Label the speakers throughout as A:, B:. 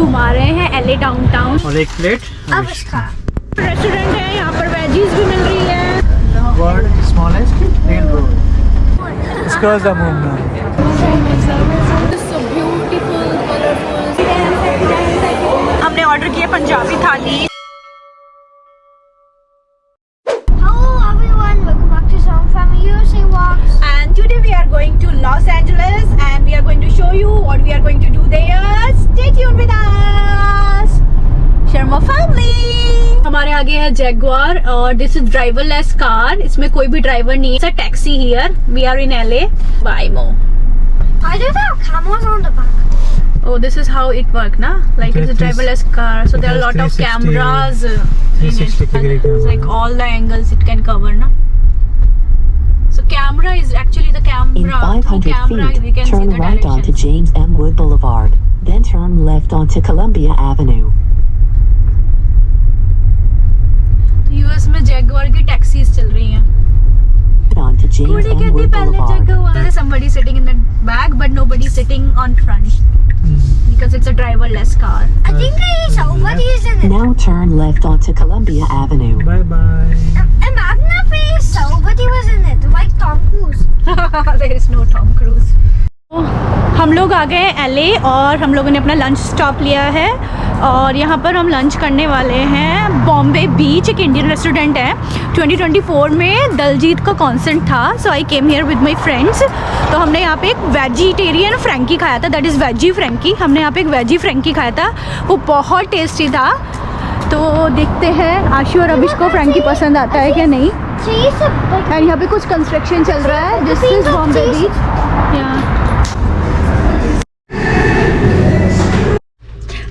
A: घुमा रहे हैं एलए डाउनटाउन।
B: और एक प्लेट
A: रेस्टोरेंट है, यहाँ पर वेजीज भी मिल रही है।
B: World smallest main road. इसका
A: हमने ऑर्डर किया पंजाबी थाली। And today we are going to Los Angeles and we are going to show you what we are going to do there. Stay tuned with us. Sharma family. हमारे आगे है Jaguar और this is driverless car. इसमें कोई भी driver नहीं है। It's a taxi here. We are in LA. Waymo.
C: I do have cameras on the back.
A: Oh, this is how it works, na? Like it's a driverless car, so there are a lot of cameras in it. It's like all the angles it can cover, na? So camera is actually the camera.
D: In 500
A: camera, we
D: feet,
A: can see
D: turn
A: the
D: right onto
A: directions.
D: James M. Wood Boulevard, then turn left onto Columbia Avenue.
A: US में Jaguar की taxis चल रही हैं।
D: Onto James
A: कुड़ी
D: M.
A: कहती
D: Wood
A: पहले
D: Boulevard.
A: Jaguar. Somebody sitting in the back, but nobody sitting on front because it's a driverless car.
C: I think somebody is in it.
D: Now turn left onto Columbia Avenue.
B: Bye bye.
C: Imagine if somebody was in it, like Tom Cruise.
A: There is no Tom Cruise. हम लोग आ गए LA और हम लोगों ने अपना lunch stop लिया है और यहाँ पर हम लंच करने वाले हैं बॉम्बे बीच। एक इंडियन रेस्टोरेंट है। 2024 में दलजीत का कॉन्सर्ट था, so I came here with my friends. तो हमने यहाँ पे एक वेजिटेरियन फ्रैंकी खाया था, दैट इज़ वेजी फ्रैंकी। हमने यहाँ पे एक वेजी फ्रैंकी खाया था, वो बहुत टेस्टी था। तो देखते हैं आशु और अभिष को फ्रैंकी पसंद आता है क्या नहीं। एंड यहाँ पे कुछ कंस्ट्रक्शन चल रहा है। दिस इज बॉम्बे बीच।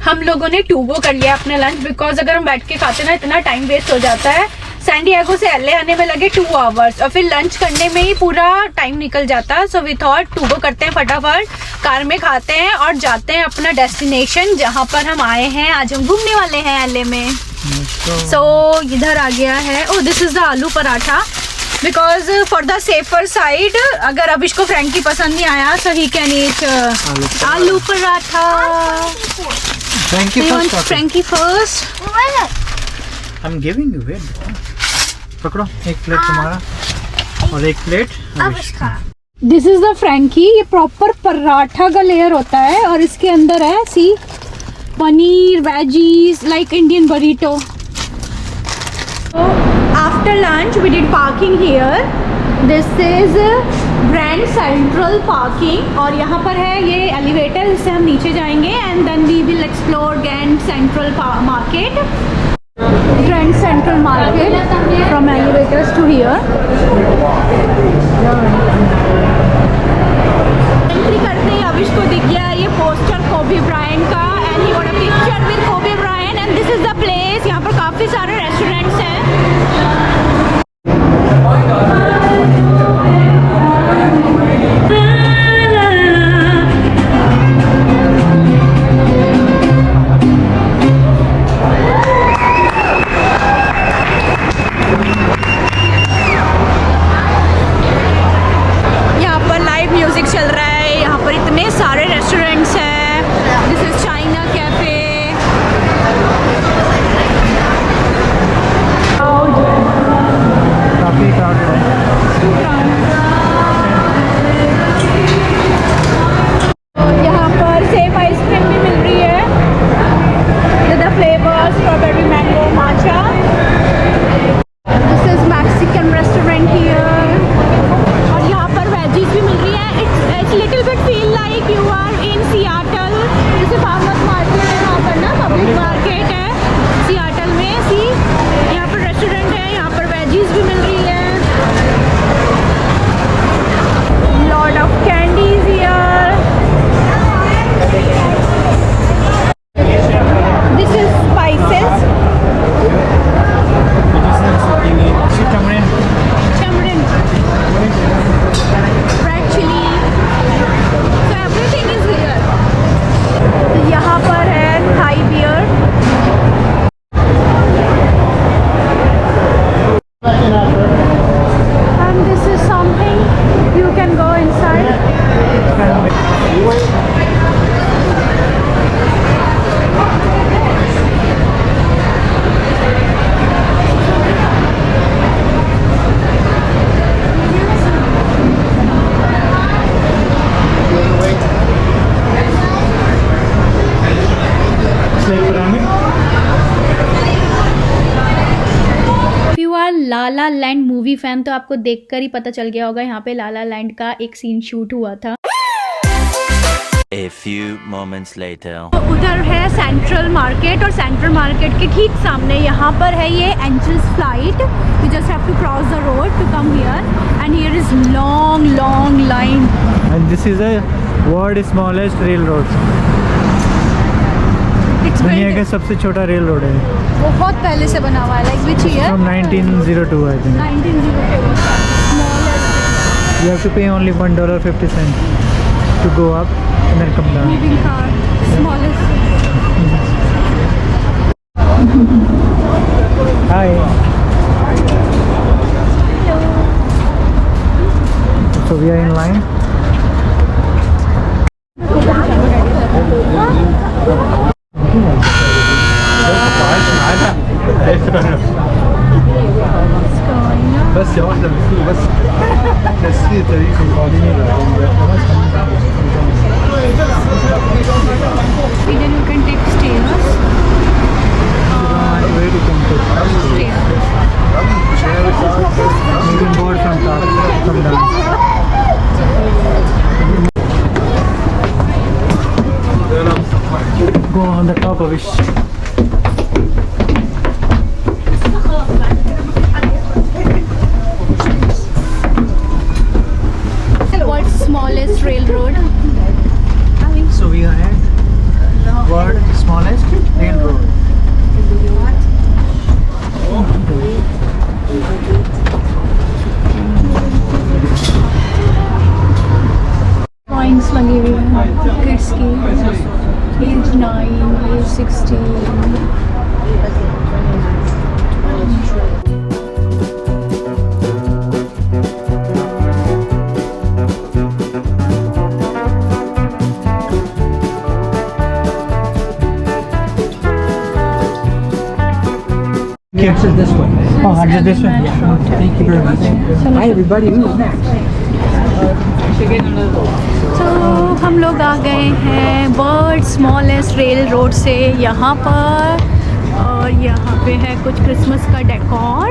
A: हम लोगों ने टूगो कर लिया अपना लंच, बिकॉज अगर हम बैठ के खाते ना इतना टाइम वेस्ट हो जाता है। सैन डिएगो से एलए आने में लगे 2 आवर्स और फिर लंच करने में ही पूरा टाइम निकल जाता है। सो वी थॉट टूगो करते हैं, फटाफट कार में खाते हैं और जाते हैं अपना डेस्टिनेशन जहाँ पर हम आए हैं। आज हम घूमने वाले हैं एलए में। सो इधर आ गया है। ओ दिस इज द आलू paratha, because for the safer side अगर अभिष को फ्रैंकी पसंद नहीं आया सो ही can eat aloo paratha. Frankie first.
B: I'm giving you wait. पकड़ो, एक प्लेट तुम्हारा और एक plate
A: this is the frankie. ये प्रॉपर पराठा का लेयर होता है और इसके अंदर है सी paneer, veggies, like Indian burrito. After lunch we did parking here. This is Grand Central parking और यहाँ पर है ये एलिवेटर, इससे हम नीचे जाएंगे and then we will explore Grand Central Market. Grand Central Market from elevators to here. Entry करते ही अभिष को दिख गया ये पोस्टर कोबी ब्रायंट का and he got a picture with कोबी Bryant and this is the place. यहाँ पर काफी सारे रेस्टोरेंट्स हैं। चल रहा है यहाँ पर, इतने सारे रेस्टोरेंट्स हैं। This is Lala land movie fan तो आपको देखकर ही पता चल गया होगा, यहाँ पे लाला लैंड का एक सीन शूट हुआ था।
E: A few moments later.
A: उधर है सेंट्रल मार्केट और सेंट्रल मार्केट के ठीक सामने यहाँ पर है ये Angels Flight. You just have to cross the road to come here and here is long long line.
B: And this is a world smallest railroad. दुनिया का सबसे छोटा रेल रोड है।
A: बहुत पहले से बना हुआ है, like which year?
B: From 1902 I think.
A: 1902।
B: You have to pay only $1.50 to go up and then come down.
A: Moving car, smallest.
B: Hi. So we are in line.
F: بس يا واحدة بتقول بس نسيت تاريخ القادمين
A: Then you can take stairs.
B: Where you can take
A: Stairs.
B: you can board from top, come down. Go on the top of it.
A: World's smallest railroad.
B: So we are at world smallest railroad.
A: Drawings लगे हुए हैं kids की, as 9, as 16।
F: Exit this way.
B: Oh, exit this way.
F: Thank you very much. Hi everybody, who's next?
A: तो हम लोग आ गए हैं world smallest rail road से यहाँ पर, और यहाँ पे है कुछ क्रिसमस का decor.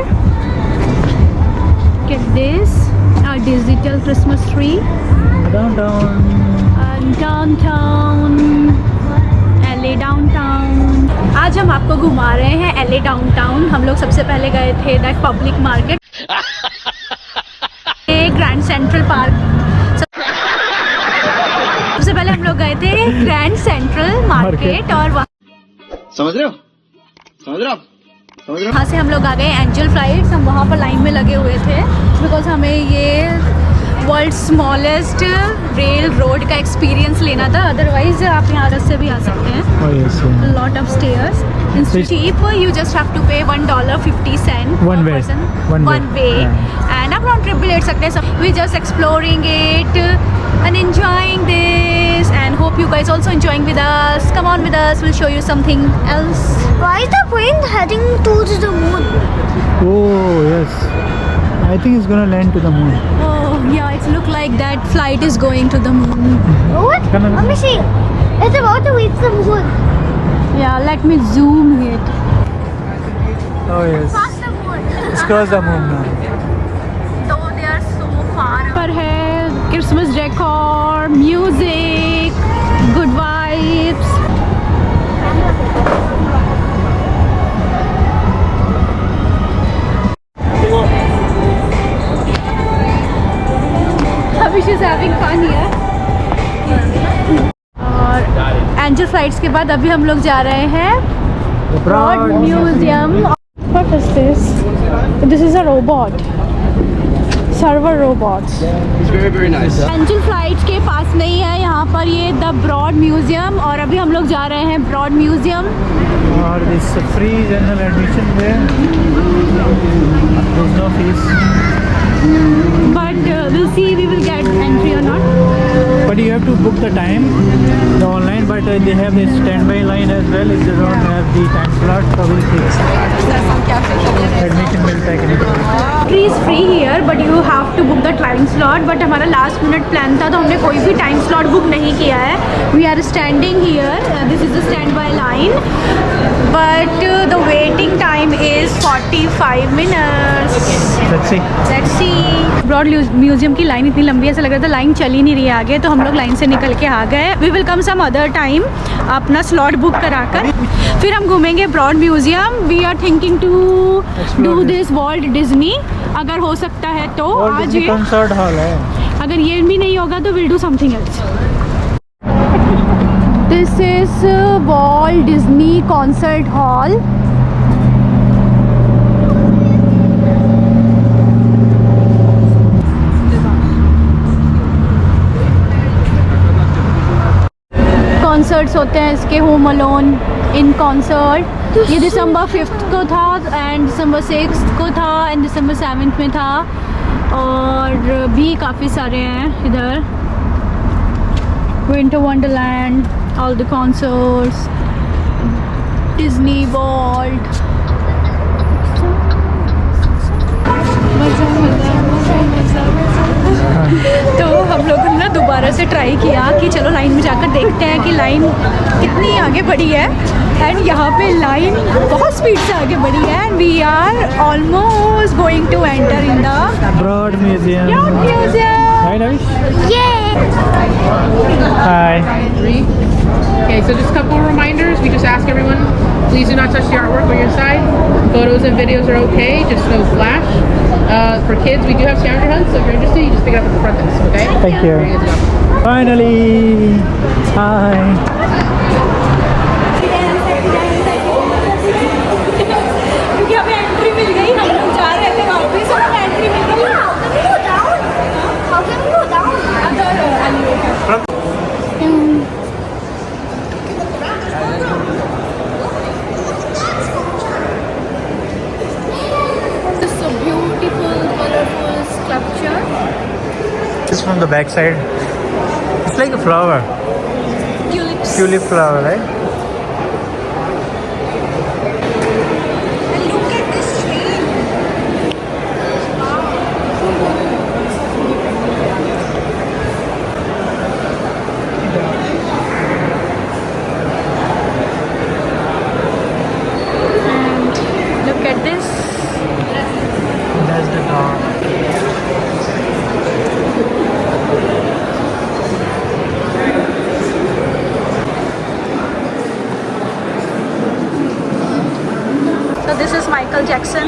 A: Get this, a digital Christmas tree.
B: Downtown.
A: Downtown LA downtown. आज हम आपको घुमा रहे हैं LA डाउनटाउन। हम लोग सबसे पहले गए थे that public market, grand central park. सबसे पहले हम लोग गए थे ग्रैंड सेंट्रल मार्केट और
F: समझ रहे हो?
A: वहाँ से हम लोग आ गए एंजल फ्लाइट्स। हम वहाँ पर लाइन में लगे हुए थे बिकॉज हमें ये वर्ल्ड स्मॉलेस्ट रेल रोड का एक्सपीरियंस लेना था। अदरवाइज आप यहाँ से भी आ सकते हैं।
B: Oh yes. Yeah.
A: Lot of stairs. It's cheap. You just have to pay $1.50
B: One
A: per
B: way.
A: person.
B: One
A: One
B: way.
A: way.
B: Yeah.
A: And आप round trip भी ले सकते हैं। So we're just exploring it and enjoying this, and hope you guys also enjoying with us. Come on with us. We'll show you something else.
C: Why is the plane heading towards the moon?
B: Oh yes. I think it's gonna land to the moon.
A: Oh yeah, it's look like that flight is going to the moon.
C: What?
B: Come on.
C: Let me see. It's about to reach the moon.
A: Yeah, let me zoom it.
B: Oh yes.
C: Past the moon.
B: It's cross the moon now.
A: Though they are so far. पर है Christmas decor, music, good vibes. Abhish is having fun here. और Angel Flights के बाद अभी हम लोग जा रहे हैं Broad Museum. What is this? This is a robot. Server robots.
F: It's very, very nice.
A: Angel Flights के पास नहीं है यहाँ पर ये द ब्रॉड म्यूजियम, और अभी हम लोग जा रहे हैं Broad Museum.
B: Or this free general admission there. There's no fees.
A: But we'll see we will get entry or not.
B: But you have to book the time, the online. But they have this standby line as well. If they don't have the time slot, so we'll see. Admission मिलता है कि नहीं?
A: Entry is free here, but you have to book the time slot. But हमारा last minute plan था तो हमने कोई भी time slot book नहीं किया है. We are standing here. This is the standby line. But the waiting time is is 45 minutes.
B: Let's see.
A: Let's see. Broad Museum की लाइन इतनी लंबी, ऐसा लग रहा था लाइन चल ही नहीं रही है आगे, तो हम लोग लाइन से निकल के आ गए. We will come some other time अपना स्लॉट बुक कराकर. फिर हम घूमेंगे Broad Museum. We are thinking to do this Walt Disney, अगर हो सकता है तो आज ये.
B: कंसर्ट हॉल है.
A: अगर ये भी नहीं होगा तो will do something else. This is Walt Disney concert hall. Concerts होते हैं इसके. होम अलोन इन कॉन्सर्ट, ये दिसंबर 5th को था एंड दिसंबर 6th को था एंड दिसंबर 7th में था, और भी काफ़ी सारे हैं इधर. Winter Wonderland, all the concerts, Disney world. तो हम लोगों ने ना दोबारा से ट्राई किया कि चलो लाइन में जाकर देखते हैं कि लाइन कितनी आगे बढ़ी है. एंड यहाँ पे लाइन बहुत स्पीड से आगे बढ़ी है and we are almost going to enter in the
B: Broad Museum.
A: Museum.
B: Hi, Navish.
C: Yay!
B: Hi.
G: 3. Okay, so just a couple of reminders. We just ask everyone, please do not touch the artwork on your side. Photos and videos are okay, just no flash. For kids, we do have scavenger hunts, so if you're interested, you just pick it up at the front desk, okay?
B: Thank you.
G: Very good to go.
B: Finally. Hi.
A: क्योंकि हमें entry मिल गई, हम लोग जा रहे थे वापस और हमें एंट्री मिल गई.
C: How can we go down?
A: This is a beautiful, colorful sculpture.
B: It's from the back side. It's like a flower.
A: Tulips.
B: Tulip flower, right?
A: And look at this tree. And look at this.
B: That's the dog.
A: So this is Michael Jackson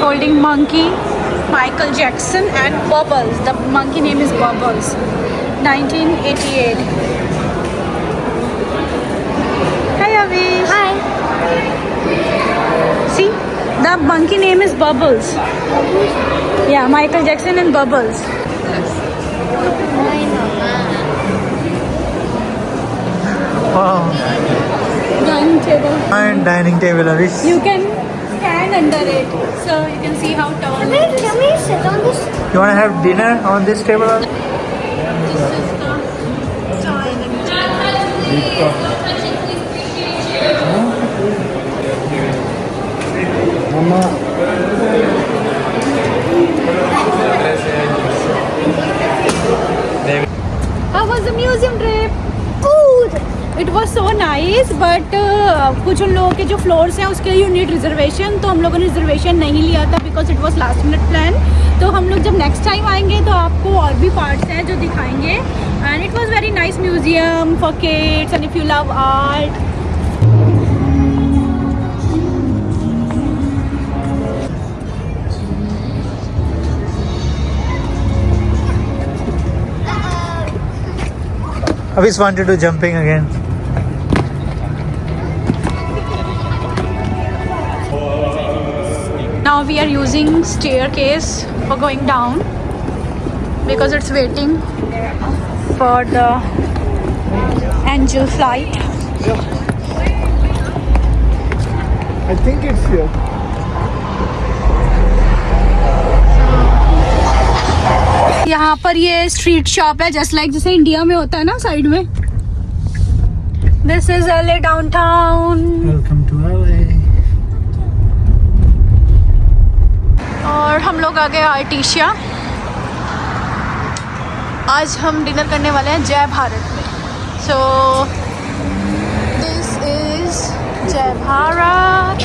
A: holding monkey. Michael Jackson and Bubbles. The monkey name is Bubbles. 1988. Hi Avish.
C: Hi.
A: See, the monkey name is Bubbles. Yeah, Michael Jackson and Bubbles.
B: Wow.
A: Dining table.
B: And dining table, Avish.
A: You can stand under it, so you can see how tall it is.
C: Can we sit on this?
B: You want to have dinner on this table?
A: This is the dining How was the museum trip?
C: Good.
A: It was so nice, but कुछ उन लोगों के जो floors हैं उसके लिए you need reservation, तो हम लोगों ने रिजर्वेशन नहीं लिया था because it was last minute plan. तो हम लोग जब नेक्स्ट टाइम आएंगे तो आपको और भी पार्ट्स हैं जो दिखाएंगे. And it was very nice museum for kids and if you love art.
B: Avish wanted to jumping again.
A: Now we are using staircase for going down because it's waiting for the angel flight.
F: I think it's here.
A: यहाँ पर ये street shop है just like जैसे India में होता है ना side में. This is LA downtown.
B: Welcome to LA.
A: और हम लोग आ गए आर्टिशिया. आज हम डिनर करने वाले हैं जय भारत में. सो दिस इज जय Bharat.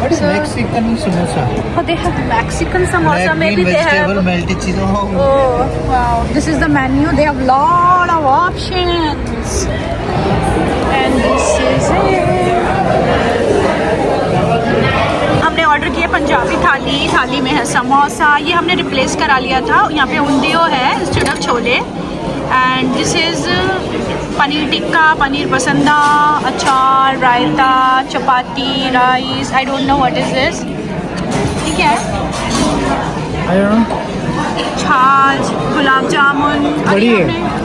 B: What is Mexican samosa?
A: Oh, they have Mexican samosa.
B: Black
A: Maybe
B: bean
A: they have.
B: vegetable melted cheese. Oh.
A: Oh wow! This is the menu. They have lot of options, and this is it. हमने order किया पंजाबी थाली. थाली में है समोसा. ये हमने replace करा लिया था. यहाँ पे उंदियो है instead of chole. And this is paneer tikka, paneer pasanda, achar, raita, chapati, rice. I don't know what is this. ठीक है.
B: I don't know.
A: छाछ, गुलाब जामुन. अभी
B: बढ़िया.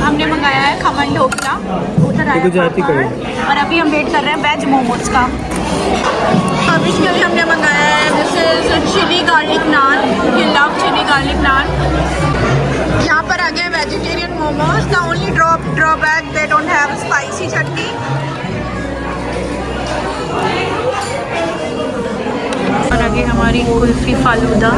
A: हमने मंगाया है खमन ढोकला. उधर आया
B: गुजराती
A: पापड़.
B: कढ़ी.
A: और अभी हम वेट कर रहे हैं वेज मोमोज का. अब इसके लिए हमने मंगाया है this is chilli garlic naan. ये लव चिली गार्लिक नान. यहाँ पर आ गए vegetarian momos. The only drawback they don't have spicy chutney. और आगे हमारी कुल्फी फालूदा.